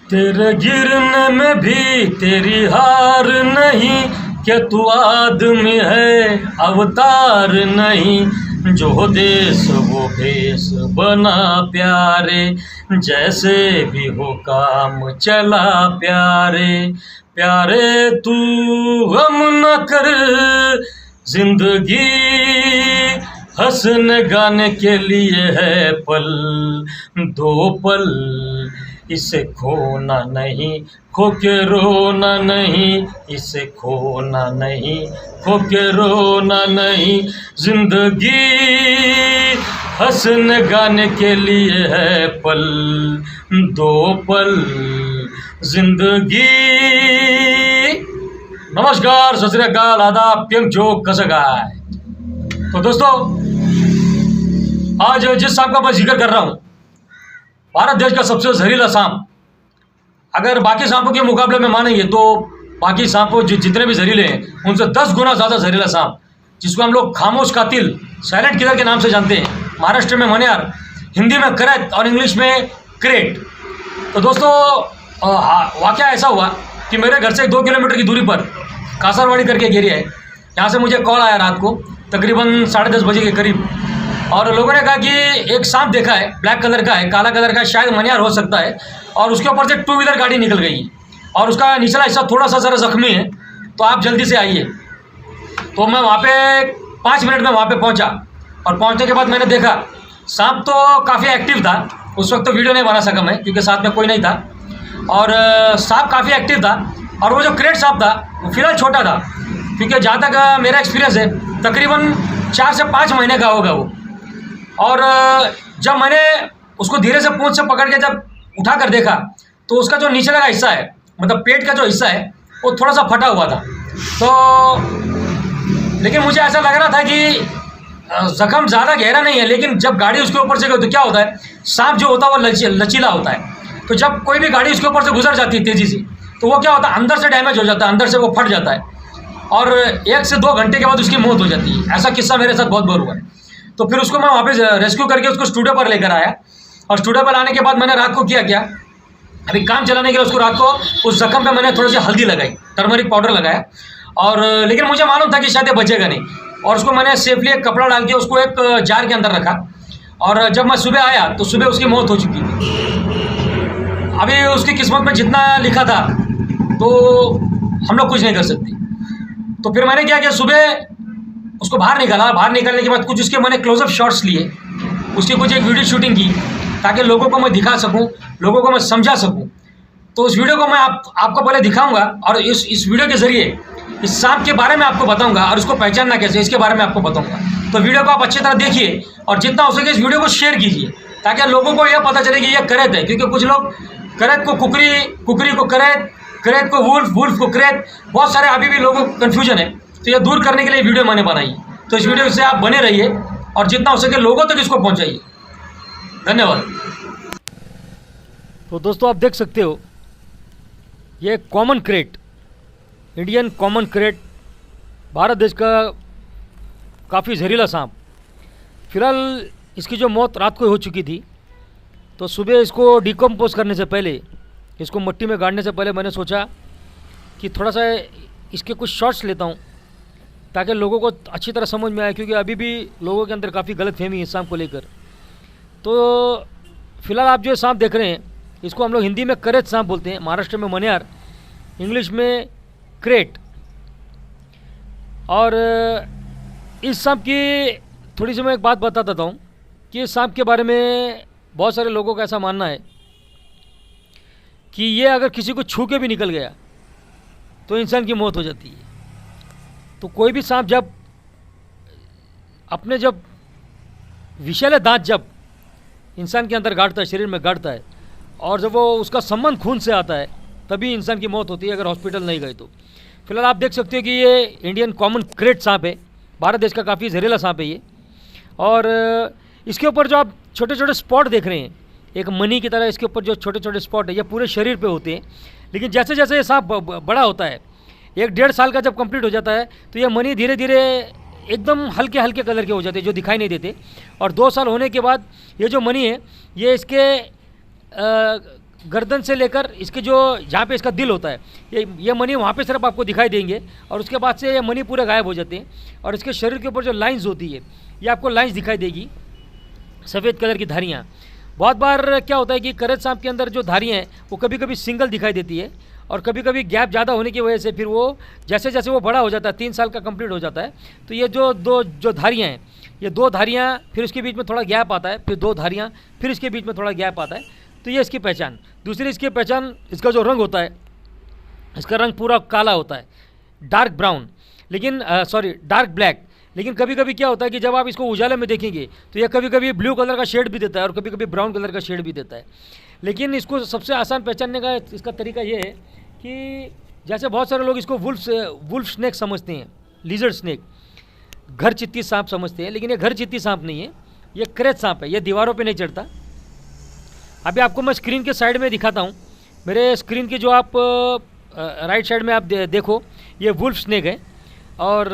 तेरे गिरने में भी तेरी हार नहीं, क्या तू आदमी है अवतार नहीं। जो देश वो भेष बना प्यारे, जैसे भी हो काम चला प्यारे। प्यारे तू गम न कर, जिंदगी हंसने गाने के लिए है पल, दो पल इसे खोना नहीं, खो के रोना नहीं, इसे खोना नहीं, खो के रोना नहीं। जिंदगी हंसने गाने के लिए है पल, दो पल जिंदगी। नमस्कार, सत श्री अकाल, आदाब, केम जो कसं काय। तो दोस्तों, आज जिस सांप का मैं जिक्र कर रहा हूँ, भारत देश का सबसे जहरीला सांप। अगर बाकी सांपों के मुकाबले में मानेंगे तो बाकी सांपों जितने भी जहरीले हैं उनसे 10 गुना ज़्यादा जहरीला सांप, जिसको हम लोग खामोश कातिल, साइलेंट किलर के नाम से जानते हैं। महाराष्ट्र में मनियार, हिंदी में करैत और इंग्लिश में क्रेट। तो दोस्तों, वाक़या ऐसा हुआ कि मेरे घर से 2 किलोमीटर की दूरी पर कासरवाड़ी करके एक एरिया है। यहाँ से मुझे कॉल आया रात को तकरीबन 10:30 बजे के करीब, और लोगों ने कहा कि एक सांप देखा है, ब्लैक कलर का है, काला कलर का, शायद मनियार हो सकता है, और उसके ऊपर से 2 व्हीलर गाड़ी निकल गई और उसका निचला हिस्सा थोड़ा सा ज़रा जख्मी है, तो आप जल्दी से आइए। तो मैं वहाँ पे 5 मिनट में वहाँ पे पहुँचा, और पहुँचने के बाद मैंने देखा सांप तो काफ़ी एक्टिव था। उस वक्त तो वीडियो नहीं बना सका मैं क्योंकि साथ में कोई नहीं था, और सांप काफ़ी एक्टिव था। और वो जो क्रेट सांप था वो फिलहाल छोटा था, क्योंकि जहाँ तक मेरा एक्सपीरियंस है तकरीबन 4 से 5 महीने का होगा वो। और जब मैंने उसको धीरे से पूंछ से पकड़ के जब उठा कर देखा तो उसका जो नीचे का हिस्सा है, मतलब पेट का जो हिस्सा है, वो थोड़ा सा फटा हुआ था। तो लेकिन मुझे ऐसा लग रहा था कि जख्म ज़्यादा गहरा नहीं है, लेकिन जब गाड़ी उसके ऊपर से गई तो क्या होता है, सांप जो होता है वो लचीला होता है। तो जब कोई भी गाड़ी उसके ऊपर से गुजर जाती है तेज़ी से, तो वो क्या होता है, अंदर से डैमेज हो जाता है, अंदर से वो फट जाता है, और 1 से 2 घंटे के बाद उसकी मौत हो जाती है। ऐसा किस्सा मेरे साथ बहुत बार हुआ है। तो फिर उसको मैं वहाँ पे रेस्क्यू करके उसको स्टूडियो पर लेकर आया, और स्टूडियो पर आने के बाद मैंने रात को क्या अभी काम चलाने के लिए उसको रात को उस जख्म पे मैंने थोड़ी सी हल्दी लगाई, टर्मरिक पाउडर लगाया, और लेकिन मुझे मालूम था कि शायद ये बचेगा नहीं, और उसको मैंने सेफली एक कपड़ा डाल के उसको एक जार के अंदर रखा। और जब मैं सुबह आया तो सुबह उसकी मौत हो चुकी थी। अभी उसकी किस्मत में जितना लिखा था तो हम लोग कुछ नहीं कर सकते। तो फिर मैंने क्या किया, सुबह उसको बाहर निकाला। बाहर निकालने के बाद कुछ उसके मैंने क्लोजअप शॉट्स लिए, उसकी कुछ एक वीडियो शूटिंग की, ताकि लोगों को मैं दिखा सकूं, लोगों को मैं समझा सकूं। तो उस वीडियो को मैं आपको पहले दिखाऊंगा, और इस वीडियो के ज़रिए इस सांप के बारे में आपको बताऊंगा, और इसको पहचानना कैसे इसके बारे में आपको बताऊंगा। तो वीडियो को आप अच्छी तरह देखिए, और जितना हो सके इस वीडियो को शेयर कीजिए, ताकि लोगों को यह पता चले कि यह करैत है। क्योंकि कुछ लोग करैत को कुकरी, कुकरी को करैत, करैत को वुल्फ, वुल्फ को करैत, बहुत सारे अभी भी लोगों को कन्फ्यूजन है। तो यह दूर करने के लिए वीडियो मैंने बनाई। तो इस वीडियो से आप बने रहिए और जितना हो सके लोगों तक इसको पहुंचाइए। धन्यवाद। तो दोस्तों, आप देख सकते हो ये common crate, Indian common crate, Bharat देश का काफ़ी जहरीला सांप। फिलहाल इसकी जो मौत रात को हो चुकी थी, तो सुबह इसको डिकम्पोज करने से पहले, इसको मिट्टी में गाड़ने से पहले मैंने सोचा कि थोड़ा सा इसके कुछ शॉट्स लेता हूँ, ताकि लोगों को अच्छी तरह समझ में आए, क्योंकि अभी भी लोगों के अंदर काफ़ी गलतफहमी है इस सांप को लेकर। तो फिलहाल आप जो सांप देख रहे हैं, इसको हम लोग हिंदी में करैत सांप बोलते हैं, महाराष्ट्र में मनियार, इंग्लिश में क्रेट। और इस सांप की थोड़ी सी मैं एक बात बता देता हूँ कि इस सांप के बारे में बहुत सारे लोगों का ऐसा मानना है कि ये अगर किसी को छू के भी निकल गया तो इंसान की मौत हो जाती है। तो कोई भी सांप जब विषैले दांत जब इंसान के अंदर गाड़ता है, शरीर में गाड़ता है, और जब वो उसका संबंध खून से आता है, तभी इंसान की मौत होती है, अगर हॉस्पिटल नहीं गए तो। फिलहाल आप देख सकते हो कि ये इंडियन कॉमन क्रेट सांप है, भारत देश का काफ़ी जहरीला सांप है ये। और इसके ऊपर जो आप छोटे छोटे स्पॉट देख रहे हैं, एक मनी की तरह इसके ऊपर जो छोटे छोटे स्पॉट है, ये पूरे शरीर पे होते हैं। लेकिन जैसे जैसे ये सांप बड़ा होता है, 1-1.5 साल का जब कंप्लीट हो जाता है, तो ये मनी धीरे धीरे एकदम हल्के हल्के कलर के हो जाते हैं, जो दिखाई नहीं देते। और 2 साल होने के बाद ये जो मनी है, ये इसके गर्दन से लेकर इसके जो जहाँ पे इसका दिल होता है, ये मनी वहाँ पे सिर्फ आपको दिखाई देंगे और उसके बाद से ये मनी पूरे गायब हो जाते हैं। और इसके शरीर के ऊपर जो लाइंस होती है, ये आपको लाइंस दिखाई देगी, सफ़ेद कलर की धारियाँ। बहुत बार क्या होता है कि करच सांप के अंदर जो धारियाँ हैं वो कभी कभी सिंगल दिखाई देती है और कभी कभी गैप ज़्यादा होने की वजह से फिर वो जैसे जैसे वो बड़ा हो जाता है, 3 साल का कंप्लीट हो जाता है, तो ये जो धारियाँ हैं, ये 2 धारियाँ, फिर उसके बीच में थोड़ा गैप आता है, फिर 2 धारियाँ, फिर इसके बीच में थोड़ा गैप आता है। तो ये इसकी पहचान। दूसरी इसकी पहचान, इसका जो रंग होता है, इसका रंग पूरा काला होता है, डार्क ब्राउन, लेकिन डार्क ब्लैक। लेकिन कभी कभी क्या होता है कि जब आप इसको उजाले में देखेंगे तो यह कभी कभी ब्लू कलर का शेड भी देता है और कभी कभी ब्राउन कलर का शेड भी देता है। लेकिन इसको सबसे आसान पहचानने का इसका तरीका ये है कि जैसे बहुत सारे लोग इसको वुल्फ स्नेक समझते हैं, लिजर्ड स्नेक, घर चित्ती सांप समझते हैं, लेकिन ये घर चित्ती सांप नहीं है, ये करच सांप है। ये दीवारों पे नहीं चढ़ता। अभी आपको मैं स्क्रीन के साइड में दिखाता हूँ। मेरे स्क्रीन की जो आप राइट साइड में आप देखो, ये वुल्फ स्नेक है और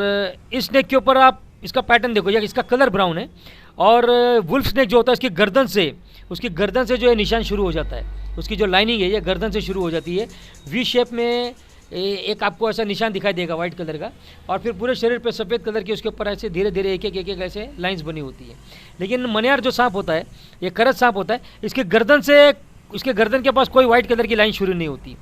इस स्नेक के ऊपर आप इसका पैटर्न देखो, या इसका कलर ब्राउन है। और वुल्फ स्नेक जो होता है उसकी गर्दन से जो है निशान शुरू हो जाता है, उसकी जो लाइनिंग है ये गर्दन से शुरू हो जाती है। वी शेप में एक आपको ऐसा निशान दिखाई देगा वाइट कलर का, और फिर पूरे शरीर पे सफ़ेद कलर की उसके ऊपर ऐसे धीरे धीरे एक एक ऐसे लाइंस बनी होती है। लेकिन मनियार जो सांप होता है, ये करच सांप होता है, इसके गर्दन के पास कोई वाइट कलर की लाइन शुरू नहीं होती।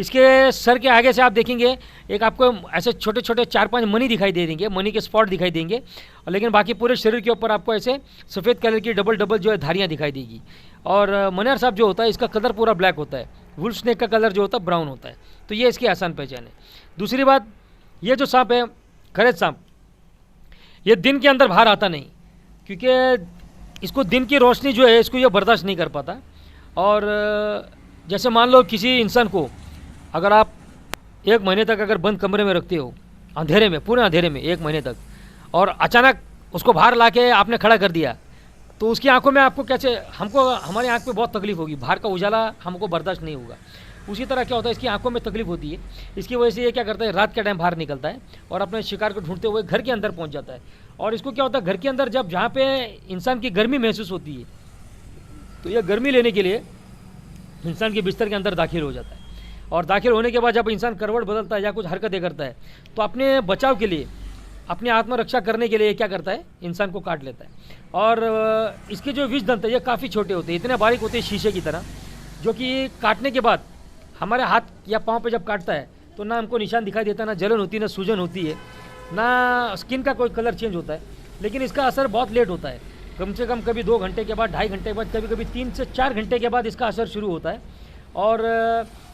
इसके सर के आगे से आप देखेंगे एक आपको ऐसे छोटे छोटे 4-5 मनी दिखाई दे देंगे, मनी के स्पॉट दिखाई देंगे, लेकिन बाकी पूरे शरीर के ऊपर आपको ऐसे सफ़ेद कलर की डबल जो है धारियाँ दिखाई देगी। और मनियार सांप जो होता है इसका कलर पूरा ब्लैक होता है, वुल्फ स्नेक का कलर जो होता है ब्राउन होता है। तो ये इसकी आसान पहचान है। दूसरी बात, ये जो सांप है करच सांप, ये दिन के अंदर बाहर आता नहीं, क्योंकि इसको दिन की रोशनी जो है इसको ये बर्दाश्त नहीं कर पाता। और जैसे मान लो किसी इंसान को अगर आप 1 महीने तक अगर बंद कमरे में रखते हो, अंधेरे में, पूरे अंधेरे में 1 महीने तक, और अचानक उसको बाहर लाके आपने खड़ा कर दिया, तो उसकी आंखों में आपको कैसे, हमारी आंख पे बहुत तकलीफ होगी, बाहर का उजाला हमको बर्दाश्त नहीं होगा। उसी तरह क्या होता है, इसकी आंखों में तकलीफ होती है। इसकी वजह से ये क्या करता है, रात के टाइम बाहर निकलता है और अपने शिकार को ढूंढते हुए घर के अंदर पहुंच जाता है। और इसको क्या होता है, घर के अंदर जब जहाँ पे इंसान की गर्मी महसूस होती है, तो यह गर्मी लेने के लिए इंसान के बिस्तर के अंदर दाखिल हो जाता है। और दाखिल होने के बाद जब इंसान करवट बदलता है या कुछ हरकतें करता है, तो अपने बचाव के लिए, अपनी आत्मरक्षा करने के लिए क्या करता है, इंसान को काट लेता है। और इसके जो विष दंत है ये काफ़ी छोटे होते हैं, इतने बारीक होते हैं शीशे की तरह, जो कि काटने के बाद हमारे हाथ या पाँव पे जब काटता है तो ना हमको निशान दिखाई देता, ना जलन होती है, ना सूजन होती है, ना स्किन का कोई कलर चेंज होता है। लेकिन इसका असर बहुत लेट होता है, कम से कम कभी 2 घंटे के बाद, 2.5 घंटे के बाद, कभी कभी 3 से 4 घंटे के बाद इसका असर शुरू होता है। और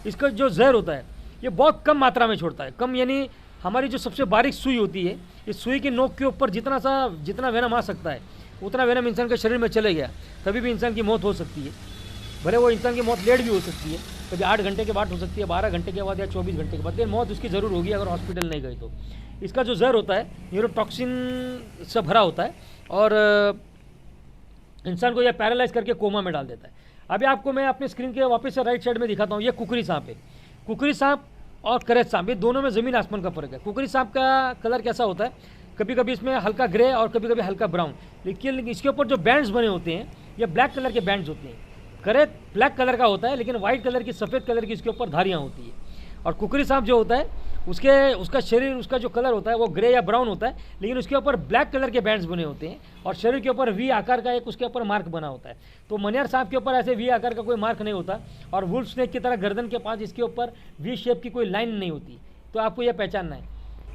इसका जो जहर होता है ये बहुत कम मात्रा में छोड़ता है। कम यानी हमारी जो सबसे बारीक सुई होती है, इस सुई की नोक के ऊपर जितना वेनम आ सकता है उतना वेनम इंसान के शरीर में चले गया, कभी भी इंसान की मौत हो सकती है। भले वो इंसान की मौत लेट भी हो सकती है, कभी 8 घंटे के बाद हो सकती है, 12 घंटे के बाद या 24 घंटे के बाद, लेकिन मौत उसकी ज़रूर होगी अगर हॉस्पिटल नहीं गई तो। इसका जो जहर होता है न्यूरोटॉक्सिन से भरा होता है और इंसान को यह पैरालाइज करके कोमा में डाल देता है। अभी आपको मैं अपने स्क्रीन के वापस से राइट साइड में दिखाता हूँ। ये कुकरी सांप है। कुकरी सांप और करच सांप, ये दोनों में ज़मीन आसमान का फ़र्क है। कुकरी सांप का कलर कैसा होता है, कभी कभी इसमें हल्का ग्रे और कभी कभी हल्का ब्राउन, लेकिन इसके ऊपर जो बैंड्स बने होते हैं ये ब्लैक कलर के बैंड्स होते हैं। करच ब्लैक कलर का होता है, लेकिन वाइट कलर की, सफ़ेद कलर की इसके ऊपर धारियाँ होती है। और कुकरी सांप जो होता है उसका शरीर, उसका जो कलर होता है वो ग्रे या ब्राउन होता है, लेकिन उसके ऊपर ब्लैक कलर के बैंड्स बने होते हैं और शरीर के ऊपर वी आकार का एक उसके ऊपर मार्क बना होता है। तो मनियार सांप के ऊपर ऐसे वी आकार का कोई मार्क नहीं होता और वुल्फ स्नेक की तरह गर्दन के पास इसके ऊपर वी शेप की कोई लाइन नहीं होती। तो आपको यह पहचानना है,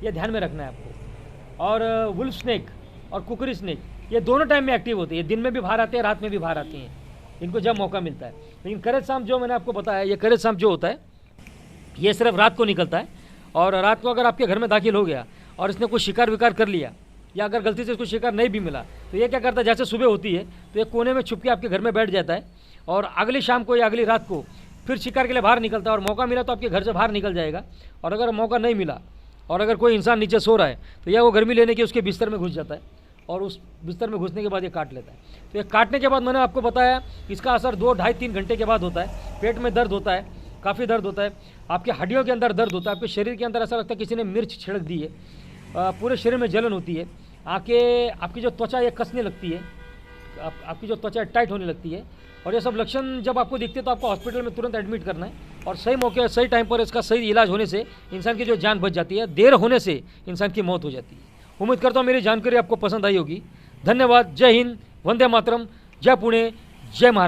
यह ध्यान में रखना है आपको। और वुल्फ स्नेक और कुकरी स्नेक ये दोनों टाइम में एक्टिव होती है, दिन में भी बाहर आते हैं, रात में भी बाहर आती हैं, इनको जब मौका मिलता है। लेकिन करच सांप जो मैंने आपको बताया, ये करच सांप जो होता है ये सिर्फ रात को निकलता है। और रात को अगर आपके घर में दाखिल हो गया और इसने कुछ शिकार विकार कर लिया, या अगर गलती से इसको शिकार नहीं भी मिला, तो ये क्या करता है, जैसे सुबह होती है तो एक कोने में छुप के आपके घर में बैठ जाता है और अगली शाम को या अगली रात को फिर शिकार के लिए बाहर निकलता है। और मौका मिला तो आपके घर से बाहर निकल जाएगा, और अगर मौका नहीं मिला और अगर कोई इंसान नीचे सो रहा है तो यह वो गर्मी लेने के उसके बिस्तर में घुस जाता है और उस बिस्तर में घुसने के बाद ये काट लेता है। तो ये काटने के बाद मैंने आपको बताया इसका असर 2, 2.5, 3 घंटे के बाद होता है। पेट में दर्द होता है, काफ़ी दर्द होता है, आपके हड्डियों के अंदर दर्द होता है, आपके शरीर के अंदर ऐसा लगता है किसी ने मिर्च छिड़क दी है, पूरे शरीर में जलन होती है, आपकी जो त्वचा ये कसने लगती है, आपकी जो त्वचा टाइट होने लगती है, और ये सब लक्षण जब आपको दिखते तो आपको हॉस्पिटल में तुरंत एडमिट करना है और सही मौके सही टाइम पर इसका सही इलाज होने से इंसान की जो जान बच जाती है, देर होने से इंसान की मौत हो जाती है। उम्मीद करता हूँ मेरी जानकारी आपको पसंद आई होगी। धन्यवाद। जय हिंद, वंदे मातरम, जय पुणे, जय महाराष्ट्र।